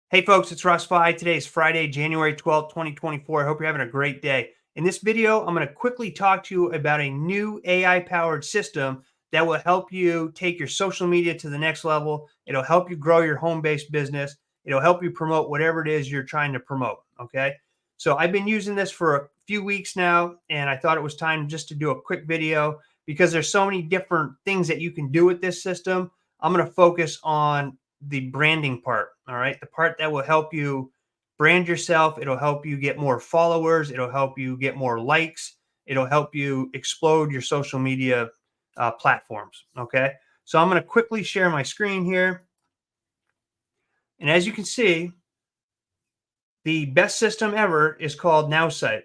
Hey folks, it's Russ. Today is Friday, January 12th, 2024. I hope you're having a great day. In this video, I'm going to quickly talk to you about a new AI-powered system that will help you take your social media to the next level. It'll help you grow your home-based business. It'll help you promote whatever it is you're trying to promote, okay? So I've been using this for a few weeks now, and I thought it was time just to do a quick video because there's so many different things that you can do with this system. I'm going to focus on the branding part. All right. The part that will help you brand yourself. It'll help you get more followers. It'll help you get more likes. It'll help you explode your social media platforms. Okay. So I'm going to quickly share my screen here. And as you can see, the best system ever is called Nowsite.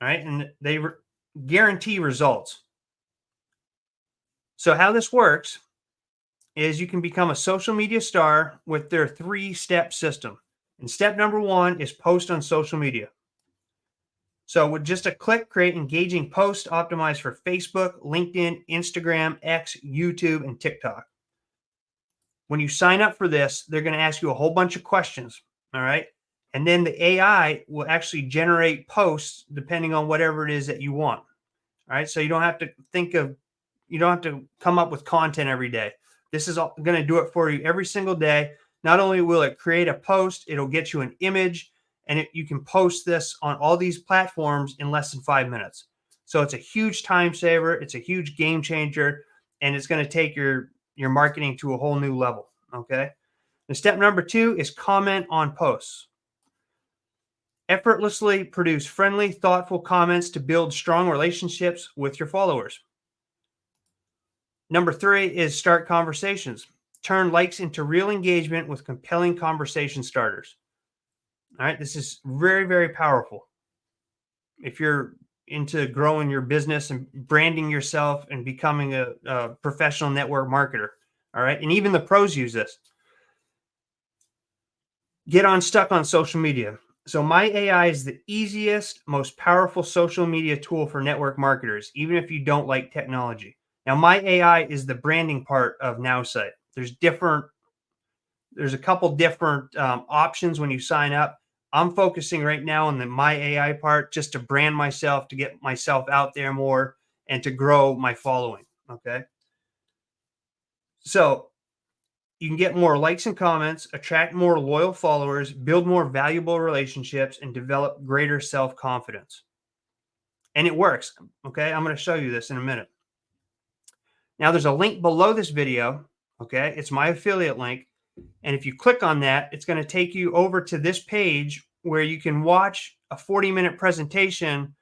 All right. And they guarantee results. So how this works is you can become a social media star with their 3-step system. And step number 1 is post on social media. So with just a click, create engaging posts optimized for Facebook, LinkedIn, Instagram, X, YouTube, and TikTok. When you sign up for this, they're going to ask you a whole bunch of questions. All right. And then the AI will actually generate posts depending on whatever it is that you want. All right. So you don't have to you don't have to come up with content every day. This is going to do it for you every single day. Not only will it create a post, it'll get you an image, and you can post this on all these platforms in less than 5 minutes. So it's a huge time saver. It's a huge game changer, and it's going to take your marketing to a whole new level. Okay. And step number 2 is comment on posts. Effortlessly produce friendly, thoughtful comments to build strong relationships with your followers. Number 3 is start conversations. Turn likes into real engagement with compelling conversation starters. All right, this is very, very powerful. If you're into growing your business and branding yourself and becoming a professional network marketer, all right, and even the pros use this. Get unstuck on social media. So my AI is the easiest, most powerful social media tool for network marketers, even if you don't like technology. Now, my AI is the branding part of Nowsite. There's a couple different options when you sign up. I'm focusing right now on the my AI part just to brand myself, to get myself out there more, and to grow my following. Okay. So you can get more likes and comments, attract more loyal followers, build more valuable relationships, and develop greater self-confidence. And it works. Okay. I'm going to show you this in a minute. Now, there's a link below this video. Okay. It's my affiliate link. And if you click on that, it's going to take you over to this page where you can watch a 40-minute presentation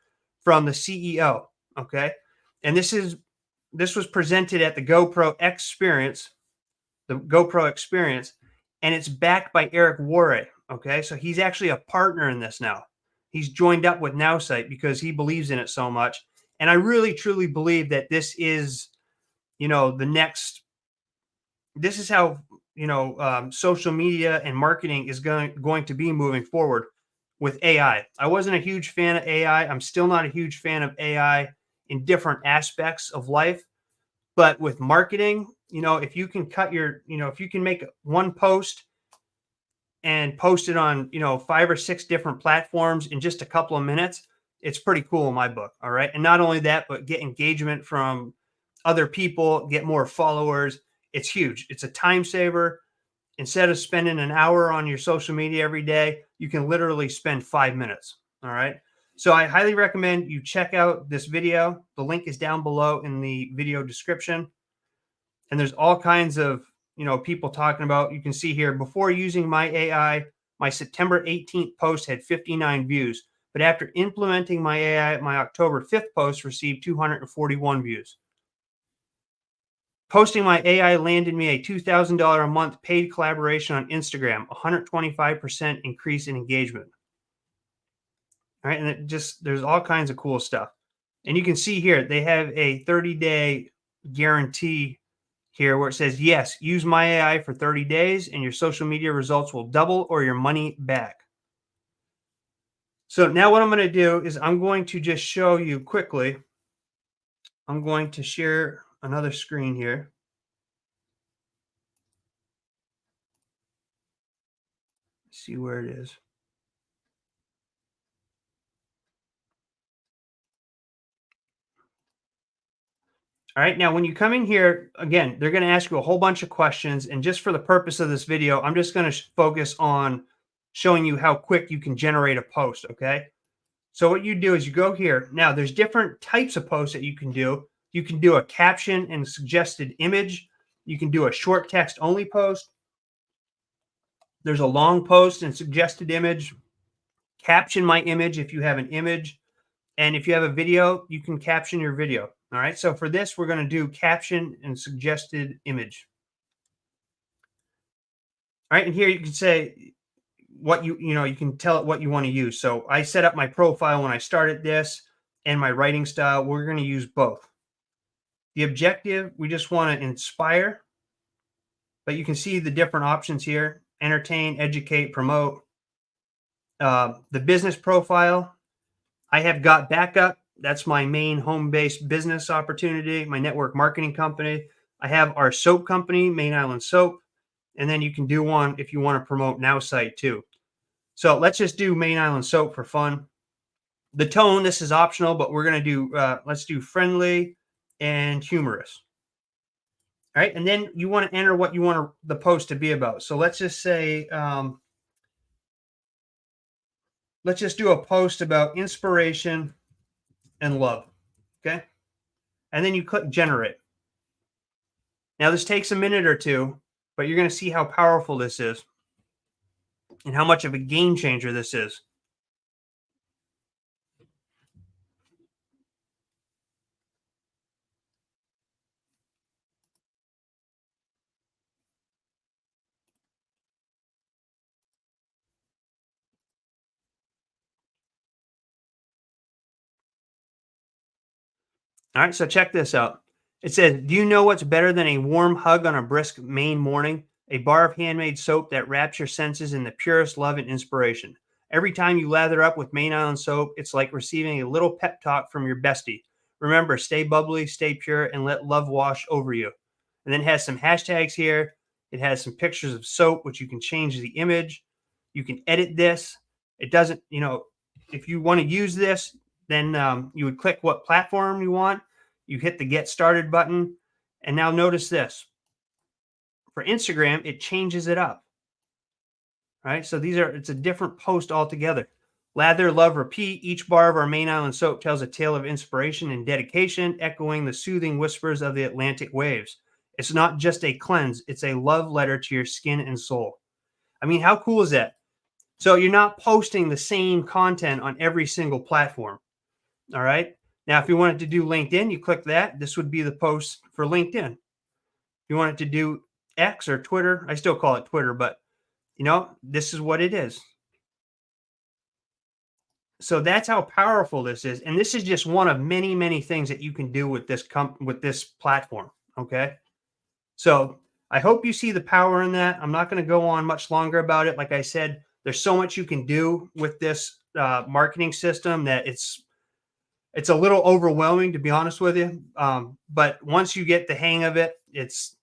from the CEO. Okay. And this was presented at the GoPro Experience, and it's backed by Eric Worre. Okay. So he's actually a partner in this now. He's joined up with Nowsite because he believes in it so much. And I really, truly believe that this is, this is how, social media and marketing is going to be moving forward with AI. I wasn't a huge fan of AI. I'm still not a huge fan of AI in different aspects of life. But with marketing, if you can if you can make one post and post it on, 5 or 6 different platforms in just a couple of minutes, it's pretty cool in my book. All right. And not only that, but get engagement from other people, get more followers. It's huge. It's a time saver. Instead of spending an hour on your social media every day, you can literally spend 5 minutes. All right. So I highly recommend you check out this video. The link is down below in the video description. And there's all kinds of, people talking about, you can see here, before using my AI, my September 18th post had 59 views. But after implementing my AI, my October 5th post received 241 views. Posting my AI landed me a $2,000 a month paid collaboration on Instagram, 125% increase in engagement. All right. And there's all kinds of cool stuff. And you can see here, they have a 30-day guarantee here where it says, yes, use my AI for 30 days and your social media results will double or your money back. So now what I'm going to do is I'm going to just show you quickly. I'm going to share another screen here. See where it is. All right. Now, when you come in here, again, they're going to ask you a whole bunch of questions. And just for the purpose of this video, I'm just going to focus on showing you how quick you can generate a post. Okay. So what you do is you go here. Now, there's different types of posts that you can do. You can do a caption and suggested image. You can do a short text only post. There's a long post and suggested image. Caption my image if you have an image. And if you have a video, you can caption your video. All right. So for this, we're going to do caption and suggested image. All right. And here you can say what you can tell it what you want to use. So I set up my profile when I started this and my writing style. We're going to use both. The objective, we just want to inspire, but you can see the different options here: entertain, educate, promote. The business profile, I have got backup. That's my main home-based business opportunity, my network marketing company. I have our soap company, Main Island Soap. And then you can do one if you want to promote Nowsite too. So let's just do Main Island Soap for fun. The tone, this is optional, but we're going to do, let's do friendly and humorous. All right. And then you want to enter what you want the post to be about. So let's just say, let's just do a post about inspiration and love. Okay. And then you click generate. Now this takes a minute or two, but you're going to see how powerful this is and how much of a game changer this is. All right, so check this out. It says, do you know what's better than a warm hug on a brisk Maine morning? A bar of handmade soap that wraps your senses in the purest love and inspiration. Every time you lather up with Maine Island soap, it's like receiving a little pep talk from your bestie. Remember, stay bubbly, stay pure, and let love wash over you. And then it has some hashtags here. It has some pictures of soap, which you can change the image. You can edit this. It doesn't, if you want to use this, then you would click what platform you want. You hit the get started button. And now notice this. For Instagram, it changes it up. Right? So it's a different post altogether. Lather, love, repeat. Each bar of our Main Island soap tells a tale of inspiration and dedication, echoing the soothing whispers of the Atlantic waves. It's not just a cleanse, it's a love letter to your skin and soul. I mean, how cool is that? So you're not posting the same content on every single platform. All right. Now, if you wanted to do LinkedIn, you click that. This would be the post for LinkedIn. If you wanted to do X or Twitter, I still call it Twitter, but this is what it is. So that's how powerful this is. And this is just one of many, many things that you can do with this platform. Okay. So I hope you see the power in that. I'm not going to go on much longer about it. Like I said, there's so much you can do with this marketing system that it's a little overwhelming, to be honest with you. But once you get the hang of it, it's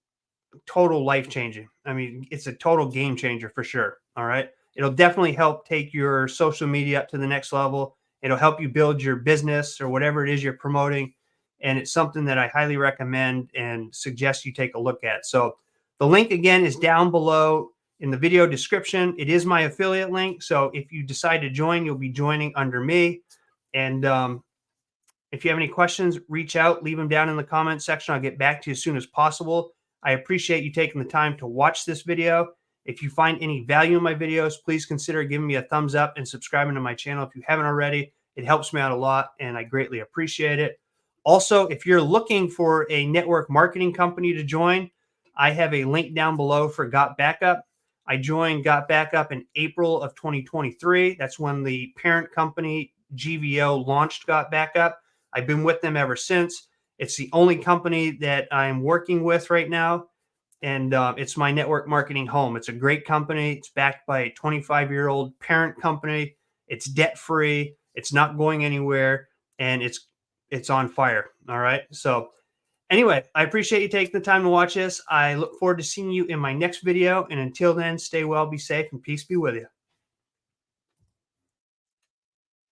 total life changing. I mean, it's a total game changer for sure. All right. It'll definitely help take your social media up to the next level. It'll help you build your business or whatever it is you're promoting. And it's something that I highly recommend and suggest you take a look at. So the link again is down below in the video description. It is my affiliate link. So if you decide to join, you'll be joining under me. And if you have any questions, reach out, leave them down in the comment section. I'll get back to you as soon as possible. I appreciate you taking the time to watch this video. If you find any value in my videos, please consider giving me a thumbs up and subscribing to my channel if you haven't already. It helps me out a lot, and I greatly appreciate it. Also, if you're looking for a network marketing company to join, I have a link down below for Got Backup. I joined Got Backup in April of 2023. That's when the parent company, GVO, launched Got Backup. I've been with them ever since. It's the only company that I'm working with right now, and it's my network marketing home. It's a great company. It's backed by a 25-year-old parent company. It's debt-free. It's not going anywhere, and it's on fire. All right. So anyway, I appreciate you taking the time to watch this. I look forward to seeing you in my next video. And until then, stay well, be safe, and peace be with you.